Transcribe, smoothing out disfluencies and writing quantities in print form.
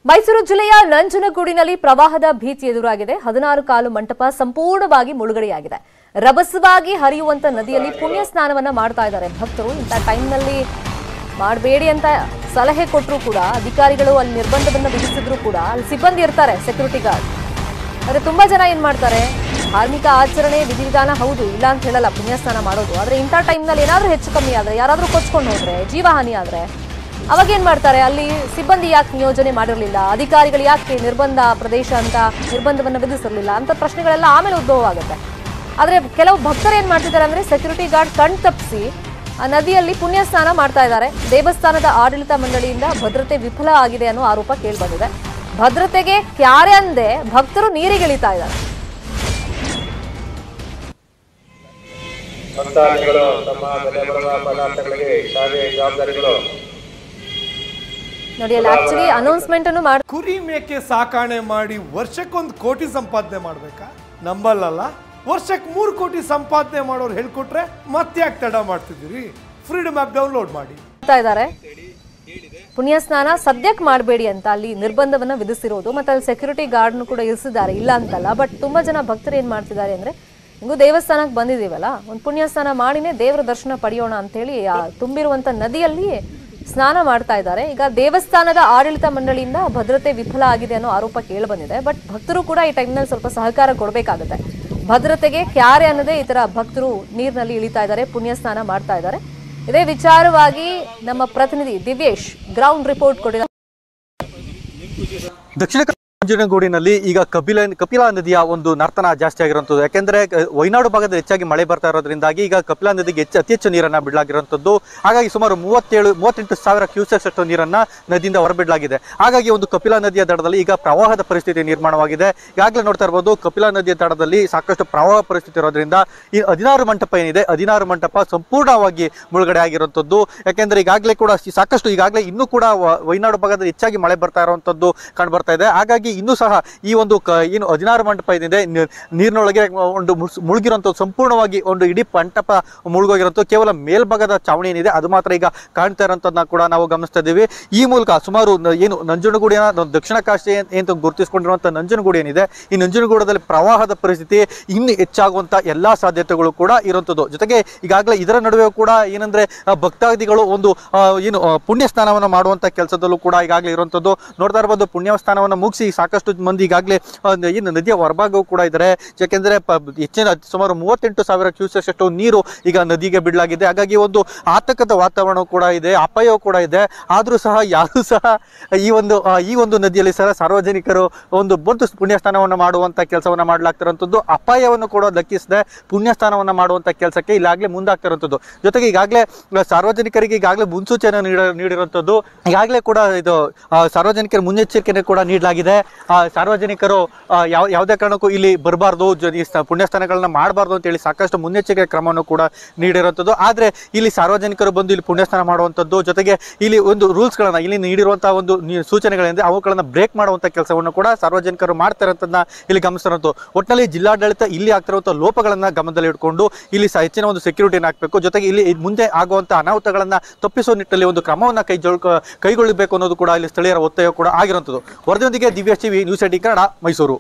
ಮೈಸೂರು ಜಿಲ್ಲೆಯ ನಂಜನಗೂಡಿನಲ್ಲಿ ಪ್ರವಾಹದ ಭೀತಿ ಎದುರಾಗಿದೆ. 16 ಕಾಲು ಮಂಟಪ ಸಂಪೂರ್ಣವಾಗಿ ಮುಳುಗಡೆಯಾಗಿದೆ. ರಭಸವಾಗಿ ಹರಿಯುವಂತ ನದಿಯಲ್ಲಿ ಪುಣ್ಯ ಸ್ನಾನವನ್ನ ಮಾಡ್ತಾ ಇದ್ದಾರೆ ಭಕ್ತರು. ಇಂಥ ಟೈಮ್ನಲ್ಲಿ ಮಾಡಬೇಡಿ ಅಂತ ಸಲಹೆ ಕೊಟ್ಟರು ಕೂಡ, ಅಧಿಕಾರಿಗಳು ಅಲ್ಲಿ ನಿರ್ಬಂಧವನ್ನ ವಿಧಿಸಿದ್ರು ಕೂಡ ಅಲ್ಲಿ ಸಿಬ್ಬಂದಿ ಇರ್ತಾರೆ, ಸೆಕ್ಯೂರಿಟಿ ಗಾರ್ಡ್. ಆದರೆ ತುಂಬಾ ಜನ ಏನ್ ಮಾಡ್ತಾರೆ, ಧಾರ್ಮಿಕ ಆಚರಣೆ ವಿಧಿವಿಧಾನ ಹೌದು, ಇಲ್ಲ ಅಂತ ಹೇಳಲ್ಲ ಪುಣ್ಯ ಸ್ನಾನ ಮಾಡೋದು. ಆದರೆ ಇಂಥ ಟೈಮ್ನಲ್ಲಿ ಏನಾದರೂ ಹೆಚ್ಚು ಕಮ್ಮಿ ಆದರೆ, ಯಾರಾದರೂ ಕೊಚ್ಕೊಂಡು ಹೋದ್ರೆ, ಜೀವಹಾನಿ ಆದರೆ ಅವಾಗ ಏನ್ ಮಾಡ್ತಾರೆ, ಅಲ್ಲಿ ಸಿಬ್ಬಂದಿ ಯಾಕೆ ನಿಯೋಜನೆ ಮಾಡಿರಲಿಲ್ಲ, ಅಧಿಕಾರಿಗಳು ಯಾಕೆ ನಿರ್ಬಂಧ ಪ್ರದೇಶ ಅಂತ ನಿರ್ಬಂಧವನ್ನು ವಿಧಿಸಿರಲಿಲ್ಲ ಅಂತ ಪ್ರಶ್ನೆಗಳೆಲ್ಲ ಆಮೇಲೆ ಉದ್ಭವ ಆಗುತ್ತೆ. ಆದರೆ ಕೆಲವು ಭಕ್ತರು ಏನ್ ಮಾಡ್ತಿದ್ದಾರೆ ಅಂದ್ರೆ, ಸೆಕ್ಯೂರಿಟಿ ಗಾರ್ಡ್ ಕಣ್ ತಪ್ಪಿಸಿ ಆ ನದಿಯಲ್ಲಿ ಪುಣ್ಯ ಸ್ನಾನ ಮಾಡ್ತಾ ಇದ್ದಾರೆ. ದೇವಸ್ಥಾನದ ಆಡಳಿತ ಮಂಡಳಿಯಿಂದ ಭದ್ರತೆ ವಿಫಲ ಆಗಿದೆ ಅನ್ನೋ ಆರೋಪ ಕೇಳಿಬಂದಿದೆ. ಭದ್ರತೆಗೆ ಕ್ಯಾರೆ ಅಂದೆ ಭಕ್ತರು ನೀರಿಗಿಳಿತಾ ಇದ್ದಾರೆ. ನೋಡಿ, ಅಲ್ಲಿ ಆಕ್ಚುಲಿ ಅನೌನ್ಸ್ಮೆಂಟ್ ಅನ್ನು ಮಾಡಿ ಕುರಿ ಮೇಕೆ ಸಾಕಾಣೆ ಮಾಡಿ ವರ್ಷಕ್ಕೊಂದು ಕೋಟಿ ಸಂಪಾದನೆ ಮಾಡ್ಬೇಕಾ? ನಂಬಲ್ಲಲ್ಲ. ವರ್ಷಕ್ಕೆ 3 ಕೋಟಿ ಸಂಪಾದನೆ ಮಾಡೋರು ಹೇಳ್ಕೊಟ್ರೆ ಮತ್ತೆ ಯಾಕೆ ತಡ ಮಾಡ್ತಿದ್ದೀರಿ? ಫ್ರೀಡಮ್ ಆಪ್ ಡೌನ್ಲೋಡ್ ಮಾಡಿ ಇದ್ದಾರೆ. ಪುಣ್ಯ ಸ್ನಾನ ಸದ್ಯಕ್ಕೆ ಮಾಡಬೇಡಿ ಅಂತ ಅಲ್ಲಿ ನಿರ್ಬಂಧವನ್ನ ವಿಧಿಸಿರೋದು, ಮತ್ತೆ ಅಲ್ಲಿ ಸೆಕ್ಯೂರಿಟಿ ಗಾರ್ಡ್ನು ಕೂಡ ಇರಿಸಿದ್ದಾರೆ, ಇಲ್ಲ ಅಂತಲ್ಲ. ಬಟ್ ತುಂಬಾ ಜನ ಭಕ್ತರು ಏನ್ ಮಾಡ್ತಿದ್ದಾರೆ ಅಂದ್ರೆ, ಹಿಂಗೂ ದೇವಸ್ಥಾನಕ್ಕೆ ಬಂದಿದೀವಲ್ಲ, ಒಂದು ಪುಣ್ಯ ಸ್ನಾನ ಮಾಡಿನೇ ದೇವರ ದರ್ಶನ ಪಡೆಯೋಣ ಅಂತ ಹೇಳಿ ತುಂಬಿರುವಂತ ನದಿಯಲ್ಲಿ ಸ್ನಾನ ಮಾಡ್ತಾ ಇದ್ದಾರೆ. ಈಗ ದೇವಸ್ಥಾನದ ಆಡಳಿತ ಮಂಡಳಿಯಿಂದ ಭದ್ರತೆ ವಿಫಲ ಆಗಿದೆ ಅನ್ನೋ ಆರೋಪ ಕೇಳಿ ಬಂದಿದೆ. ಬಟ್ ಭಕ್ತರು ಕೂಡ ಈ ಟೈಮ್ನಲ್ಲಿ ಸ್ವಲ್ಪ ಸಹಕಾರ ಕೊಡಬೇಕಾಗುತ್ತೆ. ಭದ್ರತೆಗೆ ಕ್ಯಾರೆ ಅನ್ನದೇ ಈ ತರ ಭಕ್ತರು ನೀರಿನಲ್ಲಿ ಇಳಿತಾ ಇದ್ದಾರೆ, ಪುಣ್ಯ ಸ್ನಾನ ಮಾಡ್ತಾ ಇದ್ದಾರೆ. ಇದೇ ವಿಚಾರವಾಗಿ ನಮ್ಮ ಪ್ರತಿನಿಧಿ ದಿವ್ಯೇಶ್ ಗ್ರೌಂಡ್ ರಿಪೋರ್ಟ್ ಕೊಟ್ಟಿದ್ದಾರೆ. ದಕ್ಷಿಣ ನಂಜನಗೂಡಿನಲ್ಲಿ ಈಗ ಕಪಿಲಾ ನದಿಯ ಒಂದು ನರ್ತನ ಜಾಸ್ತಿ ಆಗಿರುವಂಥದ್ದು. ಯಾಕೆಂದ್ರೆ ವೈನಾಡು ಭಾಗದಲ್ಲಿ ಹೆಚ್ಚಾಗಿ ಮಳೆ ಬರ್ತಾ ಇರೋದ್ರಿಂದಾಗಿ ಈಗ ಕಪಿಲಾ ನದಿಗೆ ಅತಿ ಹೆಚ್ಚು ನೀರನ್ನ ಬಿಡಲಾಗಿರುವಂಥದ್ದು. ಹಾಗಾಗಿ ಸುಮಾರು 38 ಸಾವಿರ ಕ್ಯೂಸೆಕ್ಸ್ ಅಷ್ಟು ನೀರನ್ನ ನದಿಯಿಂದ ಹೊರಬಿಡಲಾಗಿದೆ. ಹಾಗಾಗಿ ಒಂದು ಕಪಿಲಾ ನದಿಯ ದಡದಲ್ಲಿ ಈಗ ಪ್ರವಾಹದ ಪರಿಸ್ಥಿತಿ ನಿರ್ಮಾಣವಾಗಿದೆ. ಈಗಾಗಲೇ ನೋಡ್ತಾ ಇರ್ಬೋದು, ಕಪಿಲಾ ನದಿಯ ದಡದಲ್ಲಿ ಸಾಕಷ್ಟು ಪ್ರವಾಹ ಪರಿಸ್ಥಿತಿ ಇರೋದ್ರಿಂದ ಈ 16 ಮಂಟಪ ಏನಿದೆ, 16 ಮಂಟಪ ಸಂಪೂರ್ಣವಾಗಿ ಮುಳುಗಡೆ ಆಗಿರುವಂಥದ್ದು. ಯಾಕೆಂದ್ರೆ ಈಗಾಗಲೇ ಕೂಡ ಸಾಕಷ್ಟು ಇನ್ನೂ ಕೂಡ ವೈನಾಡು ಭಾಗದಲ್ಲಿ ಹೆಚ್ಚಾಗಿ ಮಳೆ ಬರ್ತಾ ಇರುವಂಥದ್ದು ಕಂಡು ಬರ್ತಾ ಇದೆ. ಹಾಗಾಗಿ ಇನ್ನೂ ಸಹ ಈ ಒಂದು ಏನು 16 ಮಂಟಪ ಏನಿದೆ ನೀರಿನೊಳಗೆ ಒಂದು ಮುಳುಗಿರುವಂಥದ್ದು, ಸಂಪೂರ್ಣವಾಗಿ ಒಂದು ಇಡೀ ಮಂಟಪ ಮುಳುಗೋಗಿರುವಂಥದ್ದು. ಕೇವಲ ಮೇಲ್ಭಾಗದ ಚಾವಣಿ ಏನಿದೆ ಅದು ಮಾತ್ರ ಈಗ ಕಾಣ್ತಾ ಇರೋಂಥದ್ದನ್ನ ಕೂಡ ನಾವು ಗಮನಿಸ್ತಾ ಇದ್ದೀವಿ. ಈ ಮೂಲಕ ಸುಮಾರು ಏನು ನಂಜನಗೂಡಿನ ದಕ್ಷಿಣ ಕಾಶಿ ಅಂತ ಗುರುತಿಸಿಕೊಂಡಿರುವಂಥ ನಂಜನಗೂಡು ಏನಿದೆ, ಈ ನಂಜನಗೂಡದಲ್ಲಿ ಪ್ರವಾಹದ ಪರಿಸ್ಥಿತಿ ಇನ್ನು ಹೆಚ್ಚಾಗುವಂಥ ಎಲ್ಲಾ ಸಾಧ್ಯತೆಗಳು ಕೂಡ ಇರುವಂಥದ್ದು. ಜೊತೆಗೆ ಈಗಾಗಲೇ ಇದರ ನಡುವೆ ಕೂಡ ಏನಂದ್ರೆ ಭಕ್ತಾದಿಗಳು ಒಂದು ಏನು ಪುಣ್ಯ ಸ್ನಾನವನ್ನು ಮಾಡುವಂಥ ಕೆಲಸದಲ್ಲೂ ಕೂಡ ಈಗಾಗಲೇ ಇರುವಂಥದ್ದು. ನೋಡ್ತಾ ಇರ್ಬೋದು, ಪುಣ್ಯ ಸ್ನಾನವನ್ನು ಮುಗಿಸಿ ಸಾಕಷ್ಟು ಮಂದಿ ಈಗಾಗಲೇ ಏನು ನದಿಯ ಹೊರಭಾಗವೂ ಕೂಡ ಇದ್ದಾರೆ. ಯಾಕೆಂದ್ರೆ ಹೆಚ್ಚಿನ ಸುಮಾರು 38 ಸಾವಿರ ಕ್ಯೂಸೆಕ್ಸ್ ಅಷ್ಟು ನೀರು ಈಗ ನದಿಗೆ ಬಿಡಲಾಗಿದೆ. ಹಾಗಾಗಿ ಒಂದು ಆತಂಕದ ವಾತಾವರಣ ಕೂಡ ಇದೆ, ಅಪಾಯವೂ ಕೂಡ ಇದೆ. ಆದರೂ ಸಹ ಯಾರು ಸಹ ಈ ಒಂದು ನದಿಯಲ್ಲಿ ಸಹ ಸಾರ್ವಜನಿಕರು ಒಂದು ಪುಣ್ಯ ಸ್ನಾನವನ್ನು ಮಾಡುವಂತ ಕೆಲಸವನ್ನ ಮಾಡಲಾಗ್ತಿರುವಂಥದ್ದು. ಅಪಾಯವನ್ನು ಕೂಡ ಲೆಕ್ಕಿಸದೆ ಪುಣ್ಯ ಸ್ನಾನವನ್ನ ಮಾಡುವಂತ ಕೆಲಸಕ್ಕೆ ಈಗಾಗಲೇ ಮುಂದಾಗ್ತಿರುವಂಥದ್ದು. ಜೊತೆಗೆ ಈಗಾಗಲೇ ಸಾರ್ವಜನಿಕರಿಗೆ ಈಗಾಗಲೇ ಮುನ್ಸೂಚನೆ ನೀಡಿರುವಂಥದ್ದು. ಈಗಾಗಲೇ ಕೂಡ ಇದು ಸಾರ್ವಜನಿಕರ ಮುನ್ನೆಚ್ಚರಿಕೆ ಕೂಡ ನೀಡಲಾಗಿದೆ. ಸಾರ್ವಜನಿಕರು ಯಾವುದೇ ಕಾರಣಕ್ಕೂ ಇಲ್ಲಿ ಬರಬಾರ್ದು, ಪುಣ್ಯಸ್ಥಾನಗಳನ್ನ ಮಾಡಬಾರ್ದು ಅಂತ ಹೇಳಿ ಸಾಕಷ್ಟು ಮುನ್ನೆಚ್ಚರಿಕೆ ಕ್ರಮವನ್ನು ಕೂಡ ನೀಡಿರುವಂಥದ್ದು. ಆದರೆ ಇಲ್ಲಿ ಸಾರ್ವಜನಿಕರು ಬಂದು ಇಲ್ಲಿ ಪುಣ್ಯಸ್ನಾನ ಮಾಡುವಂಥದ್ದು, ಜೊತೆಗೆ ಇಲ್ಲಿ ಒಂದು ರೂಲ್ಸ್ಗಳನ್ನ, ಇಲ್ಲಿ ನೀಡಿರುವಂತಹ ಒಂದು ಸೂಚನೆಗಳಿಂದ ಅವುಗಳನ್ನ ಬ್ರೇಕ್ ಮಾಡುವಂಥ ಕೆಲಸವನ್ನು ಕೂಡ ಸಾರ್ವಜನಿಕರು ಮಾಡ್ತಾ ಇರೋದನ್ನ ಇಲ್ಲಿ ಗಮನಿಸಿರುವಂಥದ್ದು. ಒಟ್ಟಿನಲ್ಲಿ ಜಿಲ್ಲಾಡಳಿತ ಇಲ್ಲಿ ಆಗ್ತಿರುವಂಥ ಲೋಪಗಳನ್ನ ಗಮನದಲ್ಲಿ ಇಟ್ಕೊಂಡು ಇಲ್ಲಿ ಹೆಚ್ಚಿನ ಒಂದು ಸೆಕ್ಯೂರಿಟಿನ ಹಾಕಬೇಕು. ಜೊತೆಗೆ ಇಲ್ಲಿ ಮುಂದೆ ಆಗುವಂಥ ಅನಾಹುತಗಳನ್ನ ತಪ್ಪಿಸುವ ನಿಟ್ಟಿನಲ್ಲಿ ಒಂದು ಕ್ರಮವನ್ನು ಕೈಗೊಳ್ಳಬೇಕು ಅನ್ನೋದು ಕೂಡ ಇಲ್ಲಿ ಸ್ಥಳೀಯರ ಒತ್ತಾಯ ಕೂಡ ಆಗಿರುವಂಥದ್ದು. ವರದಿಯೊಂದಿಗೆ ದಿವ್ಯಶ್ರೀ, ನ್ಯೂಸ್ 18 ಕನ್ನಡ, ಮೈಸೂರು.